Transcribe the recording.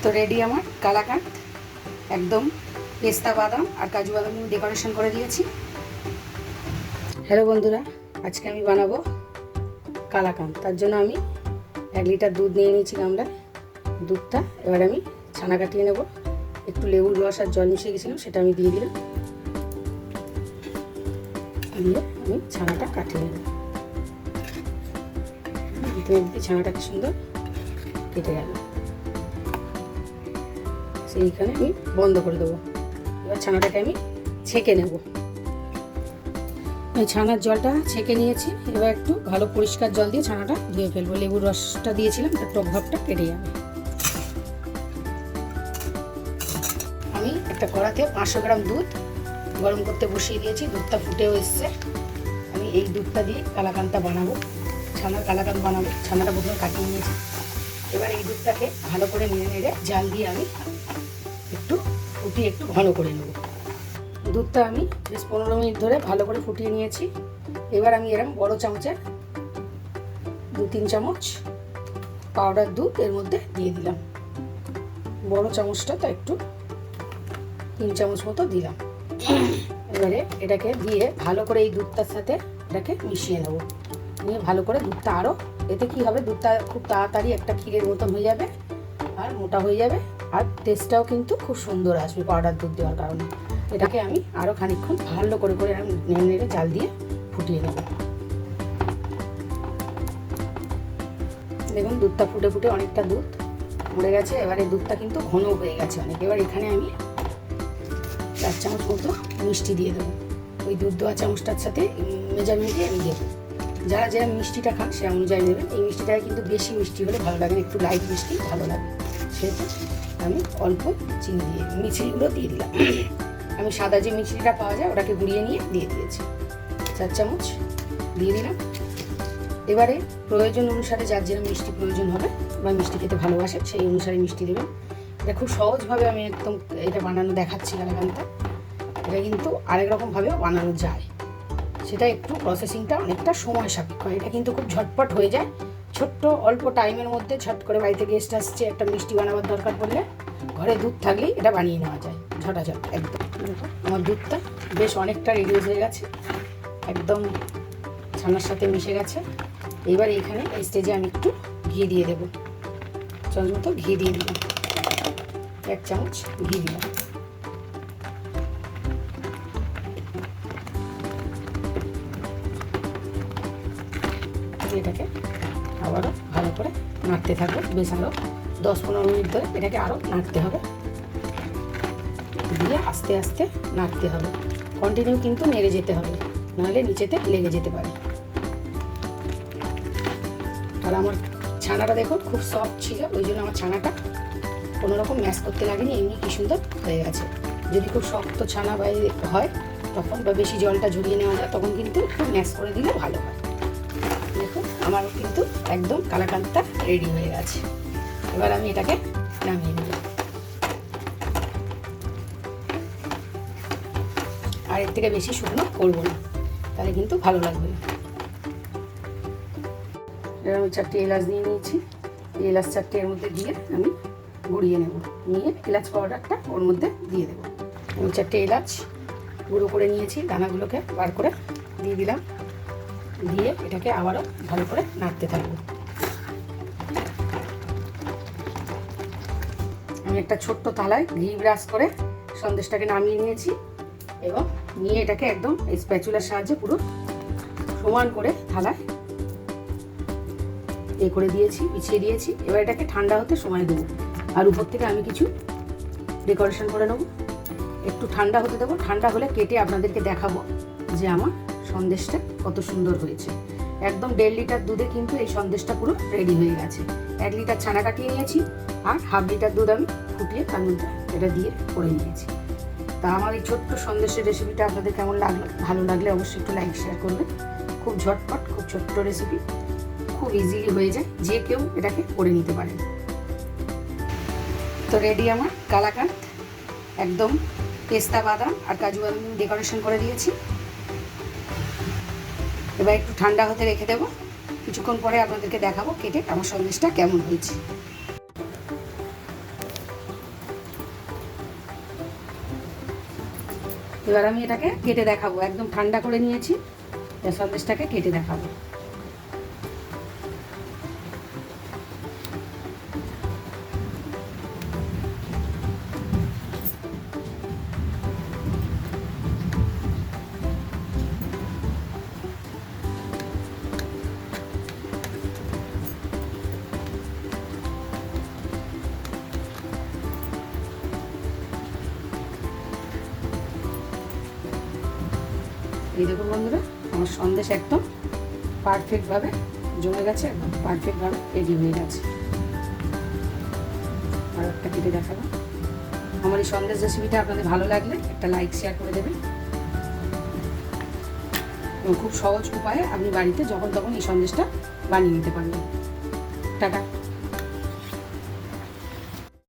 তো রেডি আমার কালাকাঁদ, একদম পেস্তা বাদাম আর কাজু বাদাম আমি ডেকোরেশন করে দিয়েছি। হ্যালো বন্ধুরা, আজকে আমি বানাবো কালাকাঁদ। তার জন্য আমি 1 লিটার দুধ নিয়ে নিয়েছি গামলায়। দুধটা এবার আমি ছানা কাটিয়ে নেব। একটু লেবুর রস আর জল মিশিয়ে গেছিলাম, সেটা আমি দিয়ে দিলাম। দিয়ে আমি ছানাটা কাটিয়ে নেব। দিতে দিতে ছানাটা কি সুন্দর কেটে গেল, সেইখানে আমি বন্ধ করে দেবো। এবার ছানাটাকে আমি ছেঁকে নেব। এই ছানার জলটা ছেঁকে নিয়েছি। এবার একটু ভালো পরিষ্কার জল দিয়ে ছানাটা ধুয়ে ফেলবো। লেবুর রসটা দিয়েছিলাম, তার টক ভাবটা কেটে যাবে। আমি একটা কড়াতে 500 গ্রাম দুধ গরম করতে বসিয়ে দিয়েছি। দুধটা ফুটেও এসছে। আমি এই দুধটা দিয়ে কালাকাঁদটা বানাবো, ছানার কালাকাঁদ বানাবো। ছানাটা প্রথমে কাটিয়ে নিয়েছি। এবার এই দুধটাকে ভালো করে নেড়ে নেড়ে জাল দিয়ে আমি একটু ফুটিয়ে একটু ঘন করে নেব। দুধটা আমি বেশ 15 মিনিট ধরে ভালো করে ফুটিয়ে নিয়েছি। এবার আমি এরকম বড় চামচের 2-3 চামচ পাউডার দুধ এর মধ্যে দিয়ে দিলাম। বড় চামচটা তো একটু 3 চামচ মতো দিলাম। এবারে এটাকে দিয়ে ভালো করে এই দুধটার সাথে এটাকে মিশিয়ে নেব। নিয়ে ভালো করে দুধটা আরও, এতে কি হবে, দুধটা খুব তাড়াতাড়ি একটা ক্ষীরের মতন হয়ে যাবে আর মোটা হয়ে যাবে, আর টেস্টটাও কিন্তু খুব সুন্দর আসবে পাউডার দুধ দেওয়ার কারণে। এটাকে আমি আরও খানিকক্ষণ ভালো করে নেড়ে নেড়ে জাল দিয়ে ফুটিয়ে নেব। দেখুন দুধটা ফুটে ফুটে অনেকটা দুধ মরে গেছে। এবারে দুধটা কিন্তু ঘন হয়ে গেছে অনেক। এবার এখানে আমি 4 চামচ মতো মিষ্টি দিয়ে দেবো। ওই দুধ দেওয়া চামচটার সাথে মেজারমেন্টে আমি দেবো। যারা যারা মিষ্টিটা খান সে অনুযায়ী দেবেন। এই মিষ্টিটাকে কিন্তু বেশি মিষ্টি হলে ভালো লাগে না, একটু লাইট মিষ্টি ভালো লাগে। সেহেতু আমি অল্প চিনি দিয়ে মিষ্টিগুলো দিয়ে দিলাম। আমি সাদা যে মিষ্টিটা পাওয়া যায় ওটাকে গুঁড়িয়ে নিয়ে দিয়ে দিয়েছি। 4 চামচ দিয়ে দিলাম। এবারে প্রয়োজন অনুসারে যার যেরকম মিষ্টি প্রয়োজন হবে বা মিষ্টি খেতে ভালোবাসে সেই অনুসারে মিষ্টি দেবেন। এটা খুব সহজভাবে আমি একদম এটা বানানো দেখাচ্ছি কালাকাঁদটা। এটা কিন্তু আরেক রকমভাবেও বানানো যায়, সেটা একটু প্রসেসিংটা অনেকটা সময় সাপেক্ষ। এটা কিন্তু খুব ঝটপট হয়ে যায়। ছোট্ট অল্প টাইমের মধ্যে ঝট করে বাড়িতে গেস্ট আসছে, একটা মিষ্টি বানাবার দরকার পড়লে ঘরে দুধ থাকলেই এটা বানিয়ে নেওয়া যায় ঝটাঝট একদম। আমার দুধটা বেশ অনেকটা রেডি হয়ে গেছে, একদম ছানার সাথে মিশে গেছে। এবার এইখানে এই স্টেজে আমি একটু ঘি দিয়ে দেবো। চামচ মতো ঘি দিয়ে দিলাম, 1 চামচ ঘি দিলাম। এটাকে আবারও ভালো করে নাড়তে থাকবে। বেশ আরও 10-15 মিনিট ধরে এটাকে আরও নাড়তে হবে। দিয়ে আস্তে আস্তে নাড়তে হবে, কন্টিনিউ কিন্তু নেড়ে যেতে হবে, নাহলে নিচেতে লেগে যেতে পারে। আর আমার ছানাটা দেখুন খুব সফট ছিল, ওই জন্য আমার ছানাটা কোনো রকম ম্যাশ করতে লাগেনি, এমনি কি সুন্দর হয়ে গেছে। যদি খুব শক্ত ছানা হয় তখন বা বেশি জলটা ঝরিয়ে নেওয়া যায় তখন কিন্তু একটু ম্যাশ করে দিলে ভালো হয়। দেখুন আমার কিন্তু একদম কালাকাঁদটা রেডি হয়ে গেছে। এবার আমি এটাকে নামিয়ে নেব। আর এর থেকে বেশি শুকনো করবো না, তাহলে কিন্তু ভালো লাগবে না। এবার আমি 4টে এলাচ নিয়ে নিয়েছি। এই এলাচ 4টে এর মধ্যে দিয়ে আমি গুঁড়িয়ে নেব। নিয়ে এলাচ পাউডারটা ওর মধ্যে দিয়ে দেবো। আমি 4টে এলাচ গুঁড়ো করে নিয়েছি, দানাগুলোকে বার করে দিয়ে দিলাম। দিয়ে এটাকে আবারও ভালো করে নাড়তে থাকবো। আমি একটা ছোট্ট থালায় ঘি ব্রাশ করে সন্দেশটাকে নামিয়ে নিয়েছি এবং নিয়ে এটাকে একদম এই স্প্যাচুলার সাহায্যে পুরো সমান করে থালায় করে দিয়েছি, বিছিয়ে দিয়েছি। এবার এটাকে ঠান্ডা হতে সময় দেবো। আর উপর থেকে আমি কিছু ডেকোরেশন করে নেবো। একটু ঠান্ডা হতে দেবো। ঠান্ডা হলে কেটে আপনাদেরকে দেখাবো যে আমার সন্দেশটা কত সুন্দর হয়েছে। একদম 1.5 লিটার দুধে কিন্তু এই সন্দেশটা পুরো রেডি হয়ে গেছে। 1 লিটার ছানা কাটিয়ে নিয়েছি আর 1/2 লিটার দুধ আমি ফুটিয়ে তার মধ্যে এটা দিয়ে করে নিয়েছি। তা আমার এই ছোট্ট সন্দেশের রেসিপিটা আপনাদের কেমন লাগলো? ভালো লাগলে অবশ্যই একটু লাইক শেয়ার করবেন। খুব ঝটপট, খুব ছোট্ট রেসিপি, খুব ইজিলি হয়ে যায়, যে কেউ এটাকে করে নিতে পারেন। তো রেডি আমার কালাকাঁদ, একদম পেস্তা বাদাম আর কাজু বাদাম ডেকোরেশন করে দিয়েছি। এবার একটু ঠান্ডা হতে রেখে দেবো। কিছুক্ষণ পরে আপনাদেরকে দেখাবো কেটে আমার সন্দেশটা কেমন হয়েছে। এবার আমি এটাকে কেটে দেখাবো, একদম ঠান্ডা করে নিয়েছি, সন্দেশটাকে কেটে দেখাবো। এই দেখুন বন্ধুরা, আমার সন্দেশ একদম পারফেক্টভাবে জমে গেছে, একদম পারফেক্টভাবে রেডি হয়ে গেছে। আর একটা কেটে দেখাবো। আমার এই সন্দেশ রেসিপিটা আপনাদের ভালো লাগলে একটা লাইক শেয়ার করে দেবেন, এবং খুব সহজ উপায়ে আপনি বাড়িতে যখন তখন এই সন্দেশটা বানিয়ে নিতে পারবেন। টাটা।